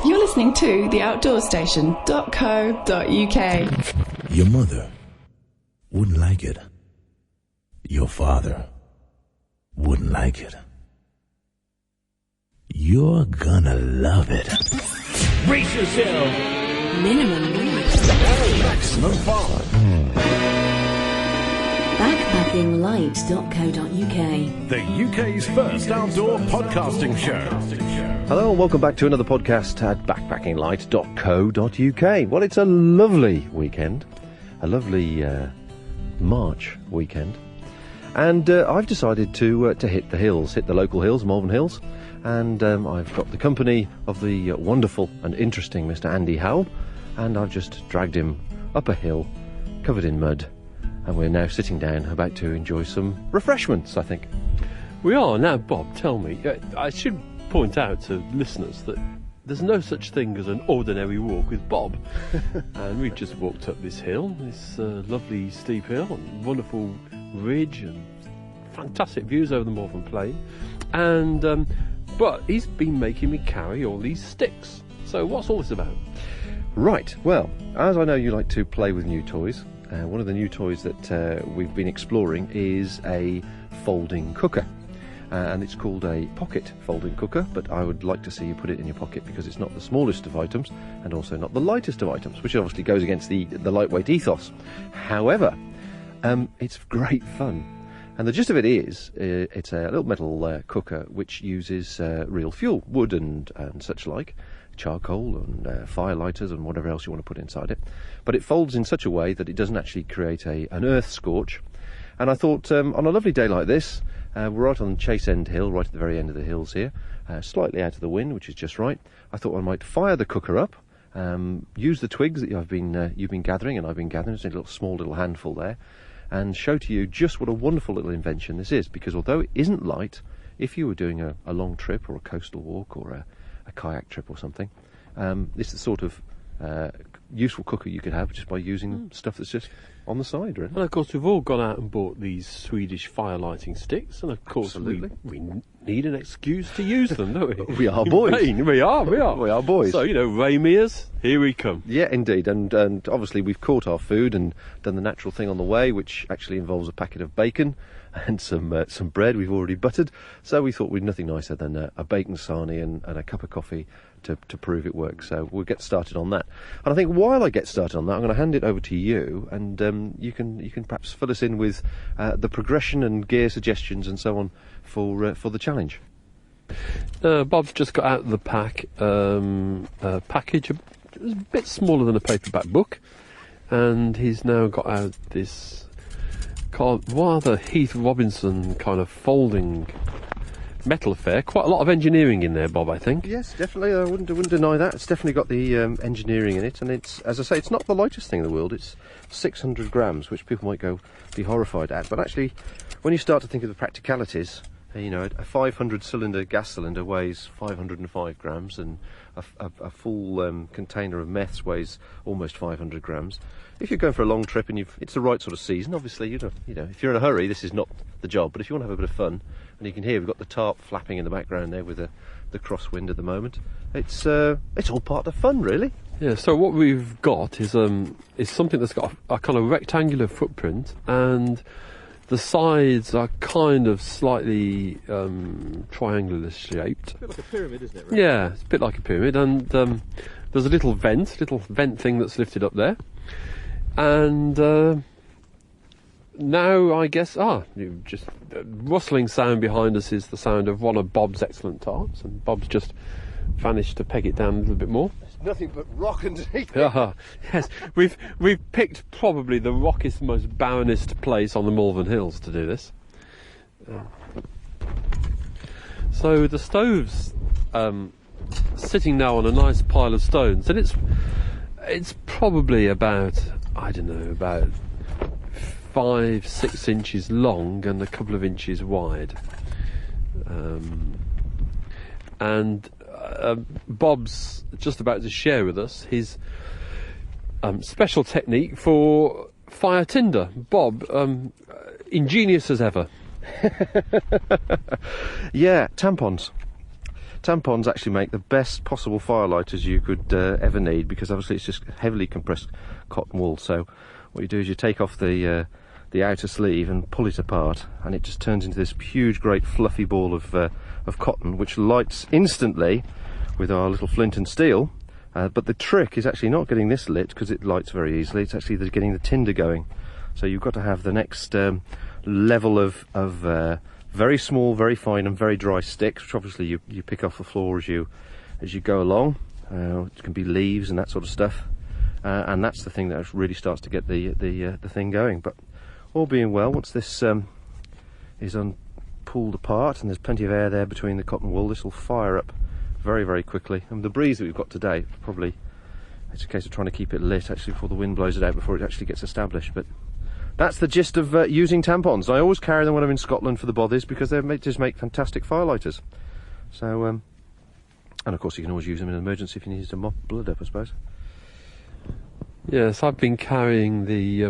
You're listening to theoutdoorstation.co.uk. Your mother wouldn't like it. Your father wouldn't like it. You're gonna love it. Brace yourself. Minimum wage. Maximum fun. Backpackinglight.co.uk. The UK's first outdoor podcasting show. Hello and welcome back to another podcast at backpackinglight.co.uk. Well, it's a lovely weekend, a lovely March weekend, and I've decided to hit the hills, hit the local hills, Malvern Hills, and I've got the company of the wonderful and interesting Mr. Andy Howell, and I've just dragged him up a hill covered in mud, and we're now sitting down about to enjoy some refreshments, I think. We are. Now, Bob, tell me, I should point out to listeners that there's no such thing as an ordinary walk with Bob. And we've just walked up this hill, this lovely steep hill, and wonderful ridge and fantastic views over the Malvern Plain. And but he's been making me carry all these sticks. So what's all this about? Right, well, as I know you like to play with new toys, one of the new toys that we've been exploring is a folding cooker. And it's called a pocket folding cooker, but I would like to see you put it in your pocket because it's not the smallest of items and also not the lightest of items, which obviously goes against the lightweight ethos. However, it's great fun. And the gist of it is, it's a little metal cooker which uses real fuel, wood and such like, charcoal and firelighters and whatever else you want to put inside it. But it folds in such a way that it doesn't actually create an earth scorch. And I thought, on a lovely day like this, we're right on Chase End Hill, right at the very end of the hills here, slightly out of the wind, which is just right. I thought I might fire the cooker up, use the twigs that you've been gathering and I've been gathering, there's a small little handful there, and show to you just what a wonderful little invention this is, because although it isn't light, if you were doing a long trip or a coastal walk or a kayak trip or something, this is the sort of useful cooker you could have just by using stuff that's just on the side, really. And of course we've all gone out and bought these Swedish fire lighting sticks, and of course we need an excuse to use them, don't we? We are boys. We are We are boys. So, Ray Mears, here we come. Yeah, indeed, and obviously we've caught our food and done the natural thing on the way, which actually involves a packet of bacon and some bread we've already buttered. So we thought we'd nothing nicer than a bacon sarnie and a cup of coffee to prove it works. So we'll get started on that. And I think while I get started on that, I'm going to hand it over to you, and you can perhaps fill us in with the progression and gear suggestions and so on for the challenge. Bob's just got out of the package. It was a bit smaller than a paperback book, and he's now got out this rather Heath Robinson kind of folding metal affair. Quite a lot of engineering in there, Bob, I think. Yes, definitely. I wouldn't deny that. It's definitely got the engineering in it, and it's, as I say, it's not the lightest thing in the world. It's 600 grams, which people might be horrified at. But actually, when you start to think of the practicalities, a 500-cylinder gas cylinder weighs 505 grams, and a full container of meths weighs almost 500 grams. If you're going for a long trip and it's the right sort of season, obviously, if you're in a hurry, this is not the job. But if you want to have a bit of fun, and you can hear we've got the tarp flapping in the background there with the crosswind at the moment, it's all part of the fun, really. Yeah. So what we've got is something that's got a kind of rectangular footprint, and the sides are kind of slightly triangular shaped. It's a bit like a pyramid, isn't it? Really? Yeah, it's a bit like a pyramid, and there's a little vent thing that's lifted up there. And now I guess, just rustling sound behind us is the sound of one of Bob's excellent tarps, and Bob's just vanished to peg it down a little bit more. There's nothing but rock underneath. Yes, we've picked probably the rockiest, most barrenest place on the Malvern Hills to do this. So the stove's sitting now on a nice pile of stones, and it's probably about 5-6 inches long and a couple of inches wide, and Bob's just about to share with us his special technique for fire tinder. Bob, ingenious as ever. Yeah, tampons. tampons actually make the best possible firelighters you could ever need, because obviously it's just heavily compressed cotton wool. So what you do is you take off the outer sleeve and pull it apart, and it just turns into this huge, great, fluffy ball of cotton, which lights instantly with our little flint and steel. But the trick is actually not getting this lit, because it lights very easily. It's actually getting the tinder going. So you've got to have the next level of very small, very fine, and very dry sticks, which obviously you pick off the floor as you go along. It can be leaves and that sort of stuff, and that's the thing that really starts to get the thing going. But all being well, once this is pulled apart and there's plenty of air there between the cotton wool, this will fire up very, very quickly. And the breeze that we've got today, probably it's a case of trying to keep it lit actually before the wind blows it out, before it actually gets established. But that's the gist of using tampons. I always carry them when I'm in Scotland for the bothies, because they just make fantastic firelighters. So, and of course you can always use them in an emergency if you need to mop blood up, I suppose. Yes, I've been carrying the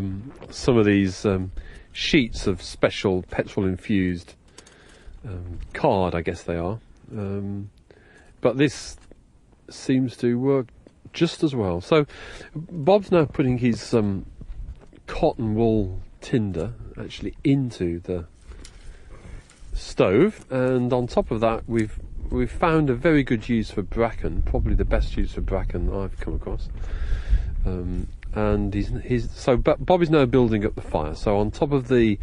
some of these sheets of special petrol-infused card, I guess they are. But this seems to work just as well. So Bob's now putting his cotton wool tinder actually into the stove, and on top of that we've found a very good use for bracken, probably the best use for bracken I've come across. And Bob is now building up the fire. So on top of the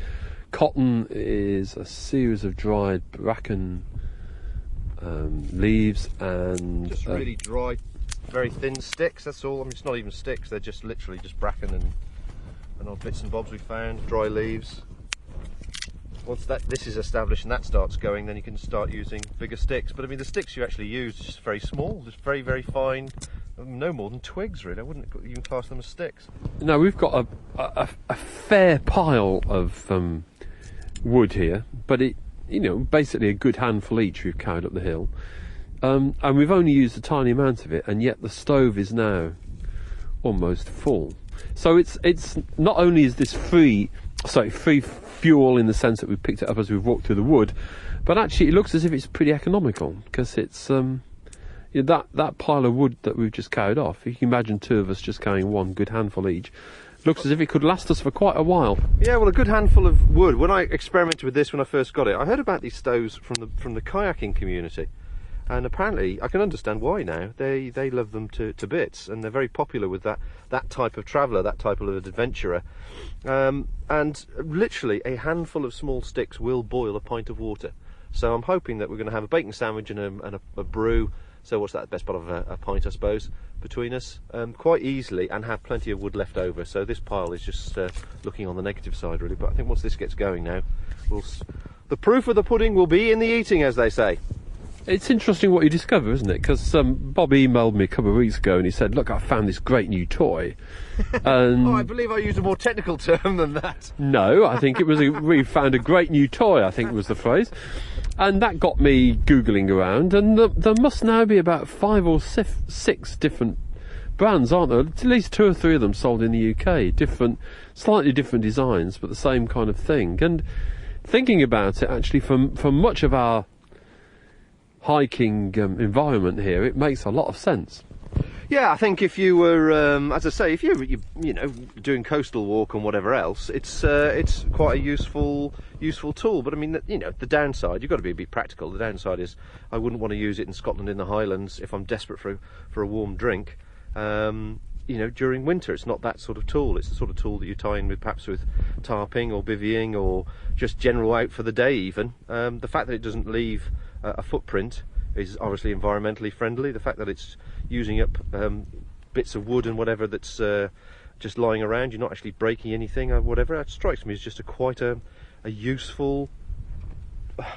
cotton is a series of dried bracken leaves and just really dry, very thin sticks. That's all. I mean, it's not even sticks. They're just literally just bracken and odd bits and bobs we found, dry leaves. Once this is established and that starts going, then you can start using bigger sticks. But I mean, the sticks you actually use are just very small, just very, very fine, no more than twigs really. I wouldn't even class them as sticks. No, we've got a fair pile of wood here, but basically a good handful each we've carried up the hill. And we've only used a tiny amount of it, and yet the stove is now almost full. So it's not only is this free fuel in the sense that we've picked it up as we've walked through the wood, but actually it looks as if it's pretty economical, because it's that pile of wood that we've just carried off. You can imagine two of us just carrying one good handful each. Looks as if it could last us for quite a while. Yeah, well, a good handful of wood. When I experimented with this when I first got it, I heard about these stoves from the kayaking community. And apparently, I can understand why now. They love them to bits, and they're very popular with that type of traveller, that type of adventurer. And literally, a handful of small sticks will boil a pint of water. So I'm hoping that we're going to have a bacon sandwich and a brew. So what's that? Best part of a pint, I suppose, between us, quite easily, and have plenty of wood left over. So this pile is just looking on the negative side, really. But I think once this gets going now, the proof of the pudding will be in the eating, as they say. It's interesting what you discover, isn't it? Because Bob emailed me a couple of weeks ago and he said, look, I found this great new toy. And I believe I used a more technical term than that. No, I think it was we found a great new toy, I think was the phrase. And that got me Googling around, and there must now be about 5 or 6 different brands, aren't there? At least 2 or 3 of them sold in the UK. Slightly different designs, but the same kind of thing. And thinking about it, actually, for much of our hiking environment here, it makes a lot of sense. Yeah, I think if you were, as I say, if you're doing coastal walk and whatever else, it's quite a useful tool. But I mean, the downside, you've got to be a bit practical. The downside is I wouldn't want to use it in Scotland in the Highlands if I'm desperate for a warm drink. During winter, it's not that sort of tool. It's the sort of tool that you tie in with perhaps with tarping or bivvying or just general out for the day even. The fact that it doesn't leave a footprint is obviously environmentally friendly. The fact that it's using up bits of wood and whatever that's just lying around, you're not actually breaking anything or whatever, it strikes me as just quite a useful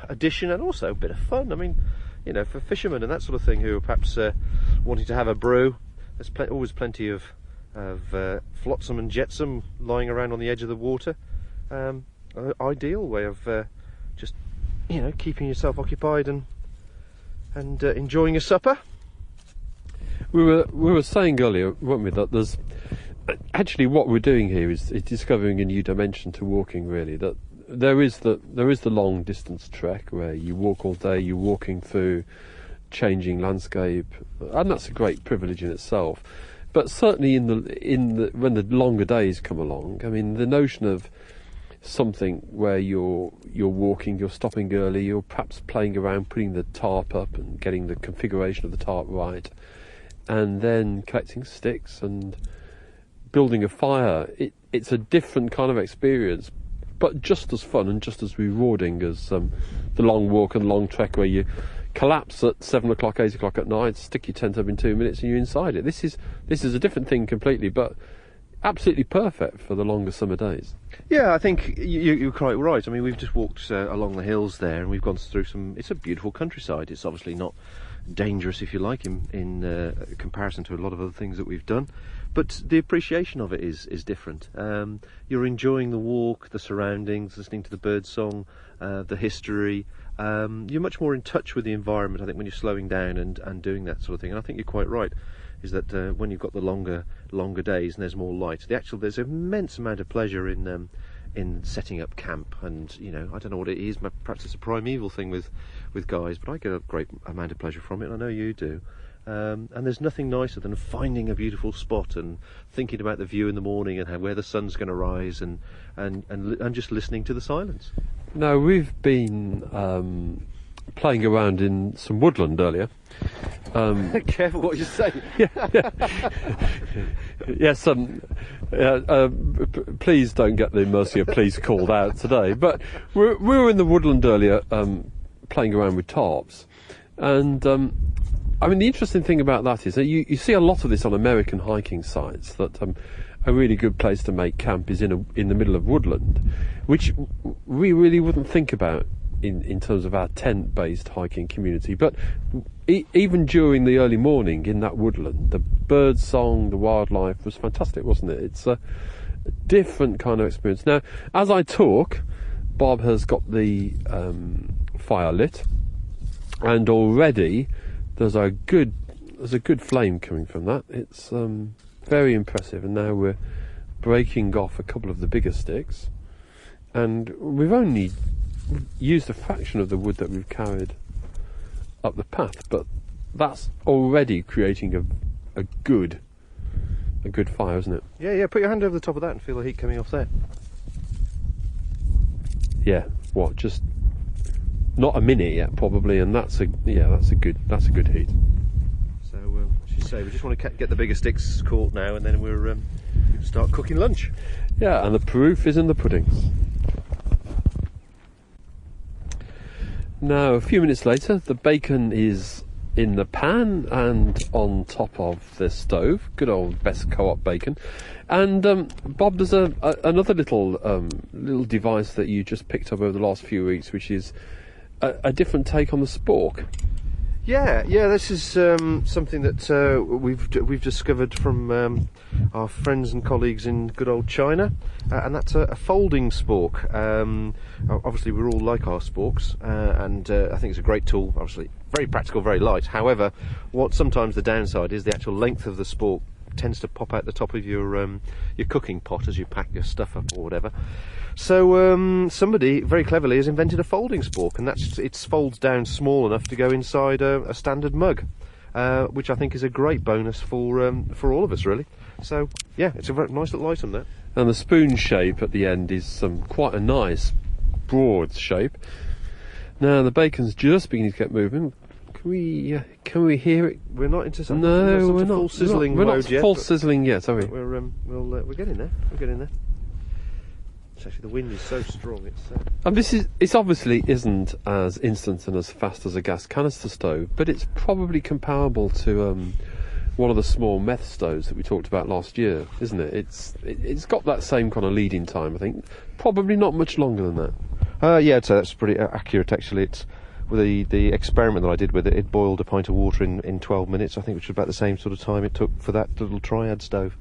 addition, and also a bit of fun. I mean, for fishermen and that sort of thing who are perhaps wanting to have a brew, there's always plenty of flotsam and jetsam lying around on the edge of the water. Ideal way of just keeping yourself occupied and enjoying a supper. We were saying earlier, weren't we, that there's actually what we're doing here is discovering a new dimension to walking. Really, that there is the long distance trek where you walk all day, you're walking through changing landscape, and that's a great privilege in itself. But certainly in the when the longer days come along, I mean, the notion of something where you're walking, you're stopping early, you're perhaps playing around, putting the tarp up and getting the configuration of the tarp right, and then collecting sticks and building a fire. It's a different kind of experience, but just as fun and just as rewarding as the long walk and long trek where you collapse at 7 o'clock, 8 o'clock at night, stick your tent up in 2 minutes and you're inside it. This is a different thing completely, but absolutely perfect for the longer summer days. Yeah, I think you're quite right. I mean, we've just walked along the hills there, and we've gone through it's a beautiful countryside. It's obviously not dangerous, if you like, in comparison to a lot of other things that we've done, but the appreciation of it is different. You're enjoying the walk, the surroundings, listening to the bird song, the history. You're much more in touch with the environment, I think, when you're slowing down and doing that sort of thing. And I think you're quite right, is that when you've got the longer days and there's more light, there's an immense amount of pleasure in setting up camp. And I don't know what it is, perhaps it's a primeval thing with guys, but I get a great amount of pleasure from it, and I know you do. And there's nothing nicer than finding a beautiful spot and thinking about the view in the morning and where the sun's going to rise, and just listening to the silence. Now, we've been playing around in some woodland earlier. Careful what you say. Yes, please don't get the mercy of please called out today. But we were in the woodland earlier, playing around with tarps, and I mean, the interesting thing about that is that you see a lot of this on American hiking sites, that a really good place to make camp is in the middle of woodland, which we really wouldn't think about in terms of our tent-based hiking community. But even during the early morning in that woodland, the bird song, the wildlife was fantastic, wasn't it? It's a different kind of experience. Now, as I talk, Bob has got the fire lit, and already there's a good flame coming from that. It's very impressive. And now we're breaking off a couple of the bigger sticks, and we've only used a fraction of the wood that we've carried up the path, but that's already creating a good fire, isn't it? Yeah. Put your hand over the top of that and feel the heat coming off there. Yeah. What? Just not a minute yet, probably, and that's a good heat. So, as you say, we just want to get the bigger sticks caught now, and then we'll start cooking lunch. Yeah, and the proof is in the puddings. Now, a few minutes later, the bacon is in the pan and on top of the stove. Good old Best Co-op bacon. And Bob, there's another little device that you just picked up over the last few weeks, which is a different take on the spork. Yeah. This is something that we've discovered from our friends and colleagues in good old China, and that's a folding spork. Obviously, we all like our sporks, and I think it's a great tool. Obviously, very practical, very light. However, sometimes the downside is the actual length of the spork tends to pop out the top of your cooking pot as you pack your stuff up or whatever. So somebody very cleverly has invented a folding spork, and it folds down small enough to go inside a standard mug, which I think is a great bonus for all of us, really. So yeah, it's a very nice little item there. And the spoon shape at the end is quite a nice broad shape. Now the bacon's just beginning to get moving. Can we hear it? We're not into something. No, we're not full sizzling we're mode not yet. Full sizzling yet, are we? We're getting there. We're getting there. Actually, the wind is so strong. And it obviously isn't as instant and as fast as a gas canister stove, but it's probably comparable to one of the small meth stoves that we talked about last year, isn't it? It's got that same kind of lead-in time, I think. Probably not much longer than that. Yeah, so that's pretty accurate, actually. It's with the experiment that I did with it. It boiled a pint of water in 12 minutes, I think, which was about the same sort of time it took for that little triad stove.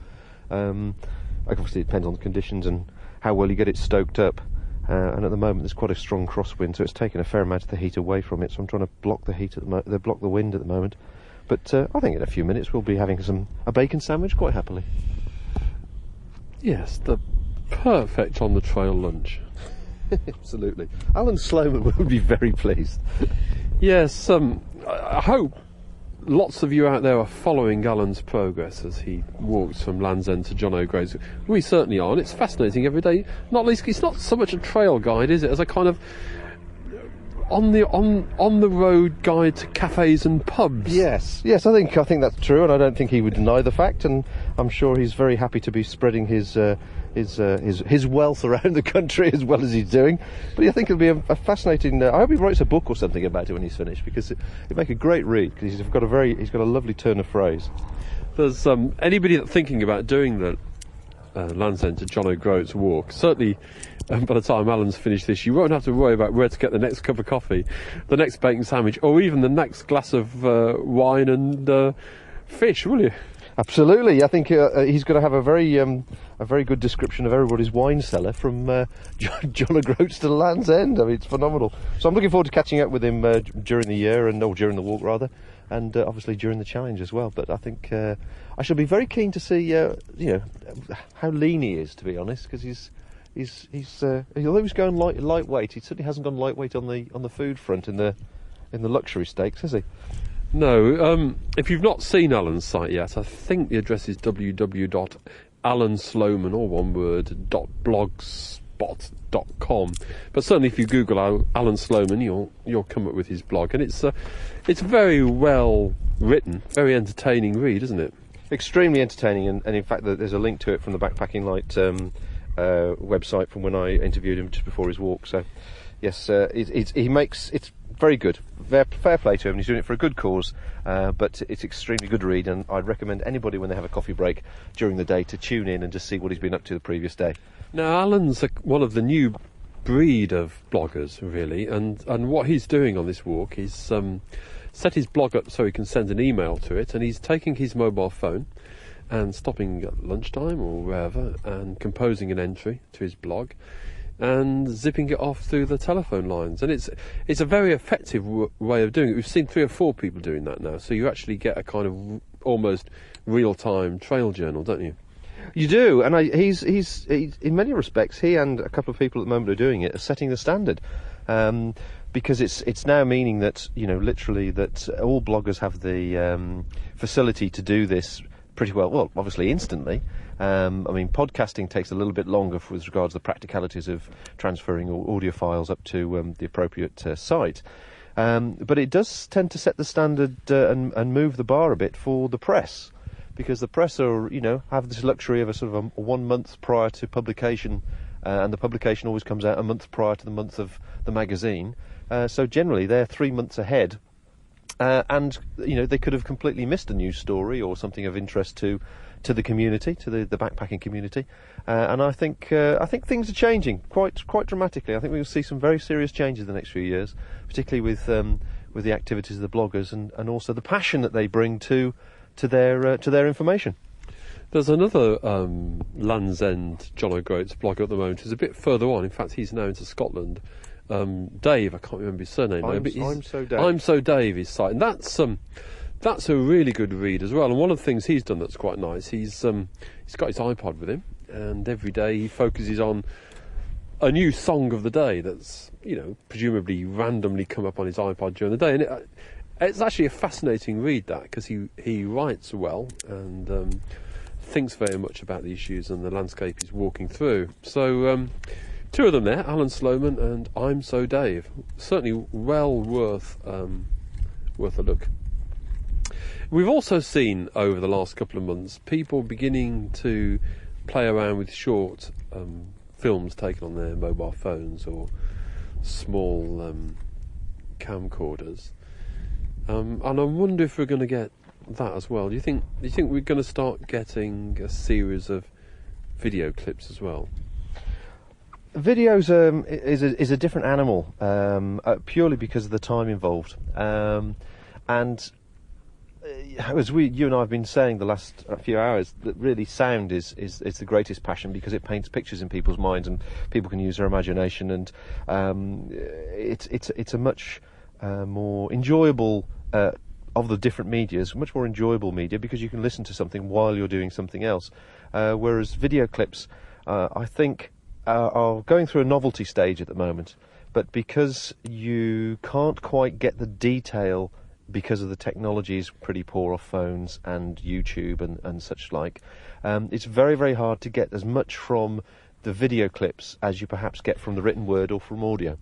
Obviously, it depends on the conditions and how well you get it stoked up, and at the moment there's quite a strong crosswind, so it's taken a fair amount of the heat away from it. So I'm trying to block the heat block the wind at the moment. But I think in a few minutes we'll be having a bacon sandwich quite happily. Yes, the perfect on the trail lunch. Absolutely. Alan Sloman would be very pleased. Yes, I hope lots of you out there are following Alan's progress as he walks from Land's End to John O'Groats. We certainly are, and it's fascinating every day. Not least, it's not so much a trail guide, is it, as a kind of on the road guide to cafes and pubs. Yes, I think that's true, and I don't think he would deny the fact. And I'm sure he's very happy to be spreading his wealth around the country as well as he's doing. But I think it'll be a fascinating. I hope he writes a book or something about it when he's finished, because it'd make a great read. Because he's got a lovely turn of phrase. There's anybody that's thinking about doing the Land's End to John O'Groats walk. Certainly, by the time Alan's finished this, you won't have to worry about where to get the next cup of coffee, the next bacon sandwich, or even the next glass of wine and fish, will you? Absolutely. I think he's going to have a very good description of everybody's wine cellar from John O'Groats to Land's End. I mean, it's phenomenal. So I'm looking forward to catching up with him during the year, or during the walk rather, and obviously during the challenge as well. But I think I shall be very keen to see how lean he is, to be honest, because although he's going lightweight, he certainly hasn't gone lightweight on the food front in the luxury stakes, has he? No. If you've not seen Alan's site yet, I think the address is www.alansloman, all one word, .blogspot.com. But certainly, if you Google Alan Sloman, you'll come up with his blog, and it's very well written, very entertaining read, isn't it? Extremely entertaining, and in fact, there's a link to it from the Backpacking Light website from when I interviewed him just before his walk. So, yes, it's very good. Fair play to him. He's doing it for a good cause, but it's extremely good read, and I'd recommend anybody when they have a coffee break during the day to tune in and just see what he's been up to the previous day. Now, Alan's one of the new breed of bloggers, really, and what he's doing on this walk is set his blog up so he can send an email to it, and he's taking his mobile phone and stopping at lunchtime or wherever and composing an entry to his blog and zipping it off through the telephone lines. And it's a very effective way of doing it. We've seen 3 or 4 people doing that now, so you actually get a kind of almost real-time trail journal, don't you? You do, and he's in many respects, he and a couple of people at the moment who are doing it are setting the standard, because it's now meaning that, literally that all bloggers have the facility to do this pretty well, obviously instantly. Podcasting takes a little bit longer with regards to the practicalities of transferring audio files up to the appropriate site. But it does tend to set the standard and move the bar a bit for the press, because the press are, have this luxury of a sort of a 1 month prior to publication, and the publication always comes out a month prior to the month of the magazine. So generally they're 3 months ahead. And they could have completely missed a news story or something of interest to the community, to the backpacking community, and I think things are changing quite dramatically. I think we will see some very serious changes in the next few years, particularly with the activities of the bloggers and also the passion that they bring to their information. There's another Land's End John O'Groats blogger at the moment who's a bit further on. In fact, he's now into Scotland. Dave, I can't remember his surname now, but I'm So Dave, his site, and that's a really good read as well. And one of the things he's done that's quite nice, he's got his iPod with him, and every day he focuses on a new song of the day that's presumably randomly come up on his iPod during the day, and it's actually a fascinating read, that, because he writes well and thinks very much about the issues and the landscape he's walking through. So 2 of them there, Alan Sloman and I'm So Dave. Certainly well worth a look. We've also seen over the last couple of months people beginning to play around with short films taken on their mobile phones or small camcorders, and I wonder if we're going to get that as well. Do you think we're going to start getting a series of video clips as well? Videos is a different animal, purely because of the time involved, and as you and I have been saying the last few hours, that really sound is the greatest passion, because it paints pictures in people's minds and people can use their imagination, and it's a much more enjoyable of the different medias, much more enjoyable media, because you can listen to something while you're doing something else, whereas video clips, I think, are going through a novelty stage at the moment, but because you can't quite get the detail because of the technology is pretty poor off phones and YouTube and such like, it's very, very hard to get as much from the video clips as you perhaps get from the written word or from audio.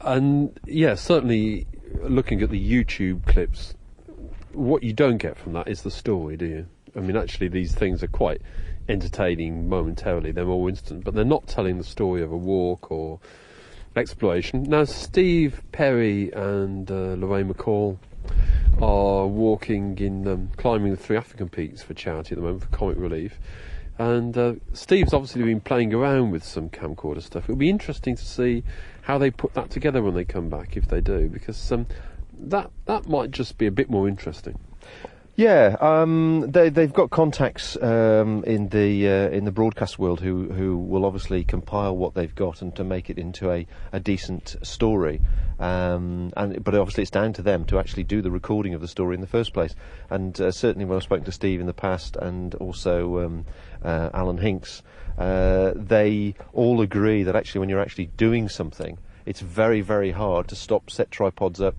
And yeah, certainly looking at the YouTube clips, what you don't get from that is the story, do you? I mean, actually, these things are quite entertaining momentarily. They're more instant, but they're not telling the story of a walk or exploration. Now, Steve Perry and Lorraine McCall are walking in, climbing the 3 African peaks for charity at the moment, for Comic Relief. And Steve's obviously been playing around with some camcorder stuff. It'll be interesting to see how they put that together when they come back, if they do, because that might just be a bit more interesting. Yeah, they've got contacts in the broadcast world who will obviously compile what they've got and to make it into a decent story. But obviously it's down to them to actually do the recording of the story in the first place. And certainly when I've spoken to Steve in the past and also Alan Hinks, they all agree that actually when you're actually doing something, it's very, very hard to stop, set tripods up,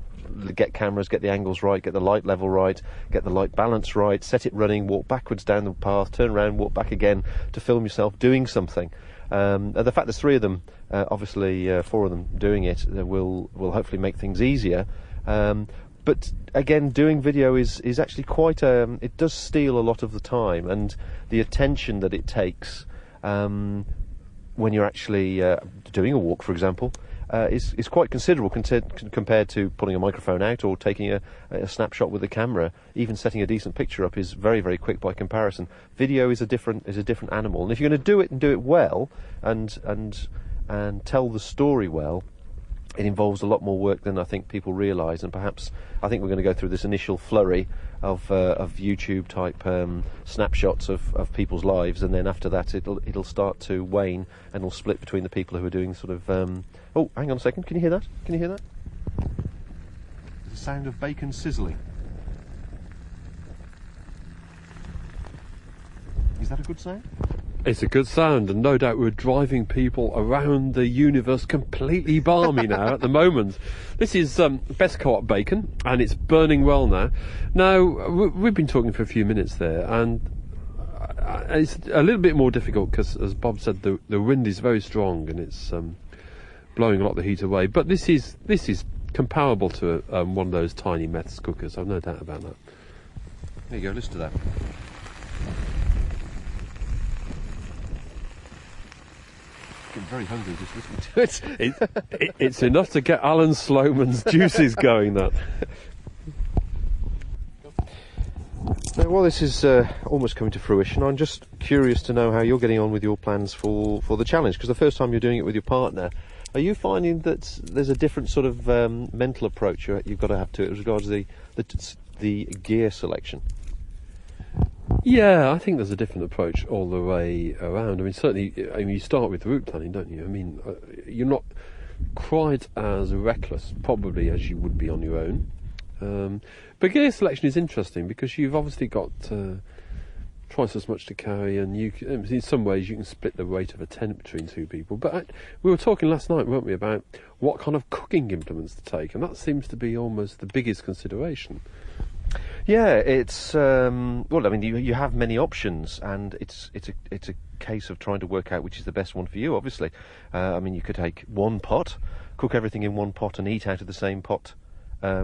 get cameras, get the angles right, get the light level right, get the light balance right, set it running, walk backwards down the path, turn around, walk back again to film yourself doing something. The fact there's 3 of them, obviously 4 of them doing it, will hopefully make things easier. But again, doing video is actually quite it does steal a lot of the time and the attention that it takes when you're actually doing a walk, for example. Is quite considerable compared to pulling a microphone out or taking a snapshot with a camera. Even setting a decent picture up is very, very quick by comparison. Video is a different animal, and if you're going to do it and do it well and tell the story well, it involves a lot more work than I think people realise. And perhaps I think we're going to go through this initial flurry of YouTube type snapshots of people's lives, and then after that it'll start to wane and it'll split between the people who are doing sort of. Oh, hang on a second. Can you hear that? Can you hear that? The sound of bacon sizzling. Is that a good sound? It's a good sound, and no doubt we're driving people around the universe completely balmy now at the moment. This is Best Co-op bacon, and it's burning well now. Now, we've been talking for a few minutes there, and it's a little bit more difficult because, as Bob said, the wind is very strong and it's blowing a lot of the heat away. But this is comparable to one of those tiny Meths cookers. I've no doubt about that. There you go. Listen to that. Getting very hungry just listening to it. It's enough to get Alan Sloman's juices going. That. Now, while this is almost coming to fruition, I'm just curious to know how you're getting on with your plans for the challenge. Because the first time you're doing it with your partner, are you finding that there's a different sort of mental approach you've got to have to it as regards the gear selection? Yeah, I think there's a different approach all the way around. I mean, certainly, you start with route planning, don't you? I mean, you're not quite as reckless, probably, as you would be on your own. But gear selection is interesting because you've obviously got twice as much to carry, and in some ways you can split the weight of a tent between 2 people. But we were talking last night, weren't we, about what kind of cooking implements to take, and that seems to be almost the biggest consideration. Yeah, it's well. I mean, you have many options, and it's a case of trying to work out which is the best one for you. Obviously, I mean, you could take one pot, cook everything in one pot, and eat out of the same pot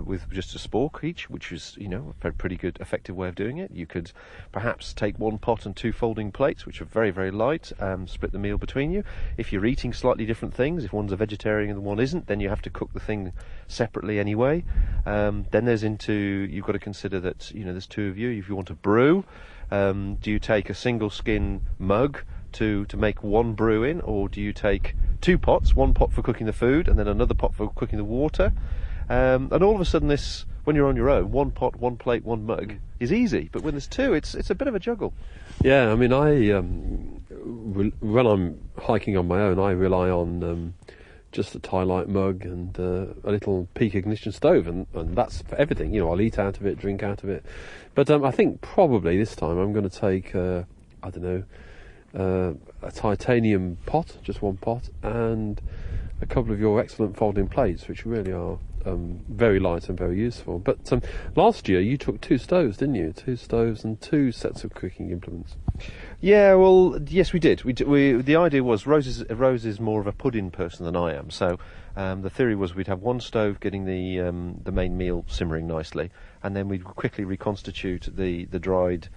with just a spork each, which is a pretty good, effective way of doing it. You could perhaps take one pot and 2 folding plates, which are very, very light. Split the meal between you. If you're eating slightly different things, if one's a vegetarian and one isn't, then you have to cook the thing separately anyway. Then you've got to consider that there's 2 of you. If you want to brew, do you take a single skin mug to make one brew in, or do you take 2 pots, one pot for cooking the food and then another pot for cooking the water? And all of a sudden, when you're on your own, 1 pot, 1 plate, 1 mug is easy. But when there's 2, it's a bit of a juggle. Yeah, I mean, when I'm hiking on my own, I rely on just a tie light mug and a little peak ignition stove, and that's for everything. I'll eat out of it, drink out of it. But I think probably this time I'm going to take a titanium pot, just 1 pot, and a couple of your excellent folding plates, which really are very light and very useful. But last year you took 2 stoves, didn't you? 2 stoves and 2 sets of cooking implements. Yeah, well, yes, we did. The idea was Rose is more of a pudding person than I am, so the theory was we'd have one stove getting the main meal simmering nicely, and then we'd quickly reconstitute the dried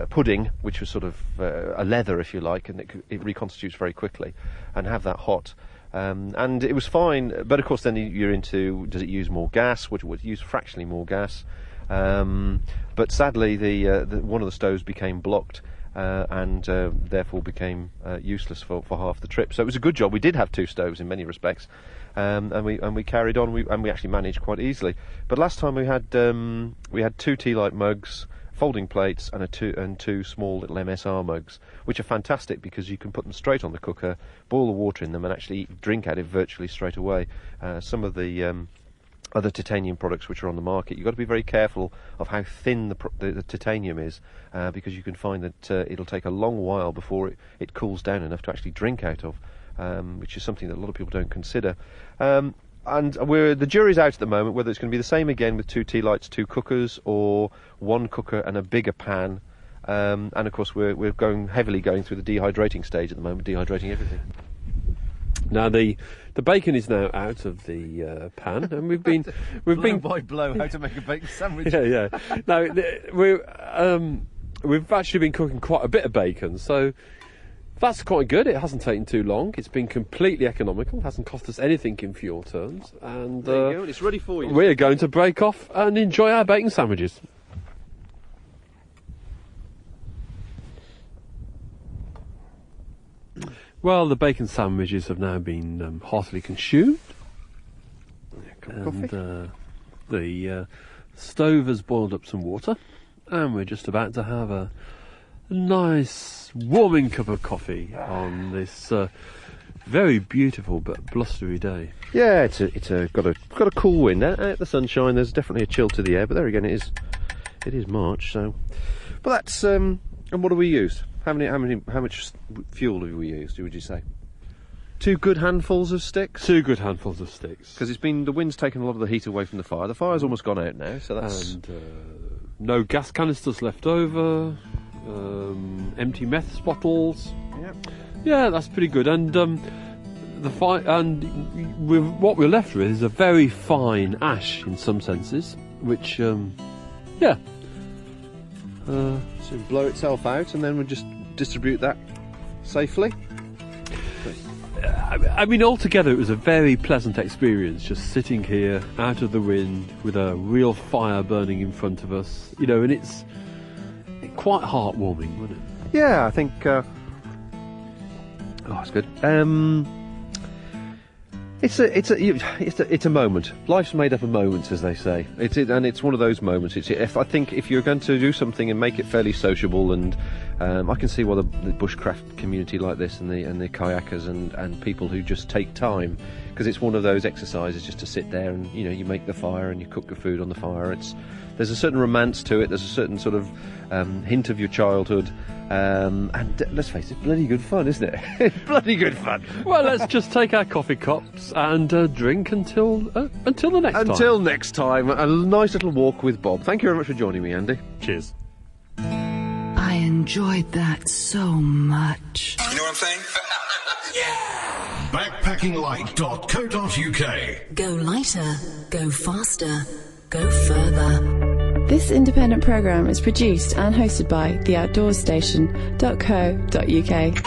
pudding, which was sort of a leather, if you like, and it reconstitutes very quickly, and have that hot. And it was fine, but of course then you're into, does it use more gas, which would use fractionally more gas. But sadly, one of the stoves became blocked and therefore became useless for half the trip. So it was a good job. We did have 2 stoves in many respects, and we carried on. We actually managed quite easily. But last time we had 2 tea light mugs, folding plates, and 2 small little MSR mugs, which are fantastic because you can put them straight on the cooker, boil the water in them, and actually drink out of it virtually straight away. Some of the other titanium products which are on the market, you've got to be very careful of how thin the titanium is, because you can find that it'll take a long while before it cools down enough to actually drink out of, which is something that a lot of people don't consider. And the jury's out at the moment whether it's going to be the same again with 2 tea lights, 2 cookers, or 1 cooker and a bigger pan. And of course we're heavily going through the dehydrating stage at the moment, dehydrating everything. Now the bacon is now out of the pan, and we've been by blow how to make a bacon sandwich. yeah. Now we've actually been cooking quite a bit of bacon, so that's quite good. It hasn't taken too long. It's been completely economical. Hasn't cost us anything in fuel terms, and there you go. It's ready for you. We're going to break off and enjoy our bacon sandwiches. Well, the bacon sandwiches have now been heartily consumed, and the stove has boiled up some water, and we're just about to have a nice warming cup of coffee on this very beautiful but blustery day. Yeah, it's got a cool wind out the sunshine. There's definitely a chill to the air, but there again, it is March. So, but that's and what do we use? How much fuel have we used? Would you say 2 good handfuls of sticks? 2 good handfuls of sticks. Because the wind's taken a lot of the heat away from the fire. The fire's almost gone out now, so that's no gas canisters left over. Empty meth bottles. Yep. Yeah, that's pretty good. And what we're left with is a very fine ash in some senses, which soon blow itself out, and then we'll just distribute that safely. I mean, altogether, it was a very pleasant experience, just sitting here out of the wind with a real fire burning in front of us. You know, and it's quite heartwarming, wasn't it? Yeah, I think. It's good. It's a moment. Life's made up of moments, as they say. It's one of those moments. I think if you're going to do something and make it fairly sociable, and I can see why the bushcraft community like this, and the kayakers and people who just take time, because it's one of those exercises just to sit there and you make the fire and you cook your food on the fire. There's a certain romance to it. There's a certain sort of hint of your childhood. And let's face it, bloody good fun, isn't it? Bloody good fun. Well, let's just take our coffee cups and drink until the next time. Until next time, a nice little walk with Bob. Thank you very much for joining me, Andy. Cheers. I enjoyed that so much. You know what I'm saying? Yeah! Backpackinglight.co.uk. Go lighter, go faster, go further. This independent programme is produced and hosted by theoutdoorstation.co.uk.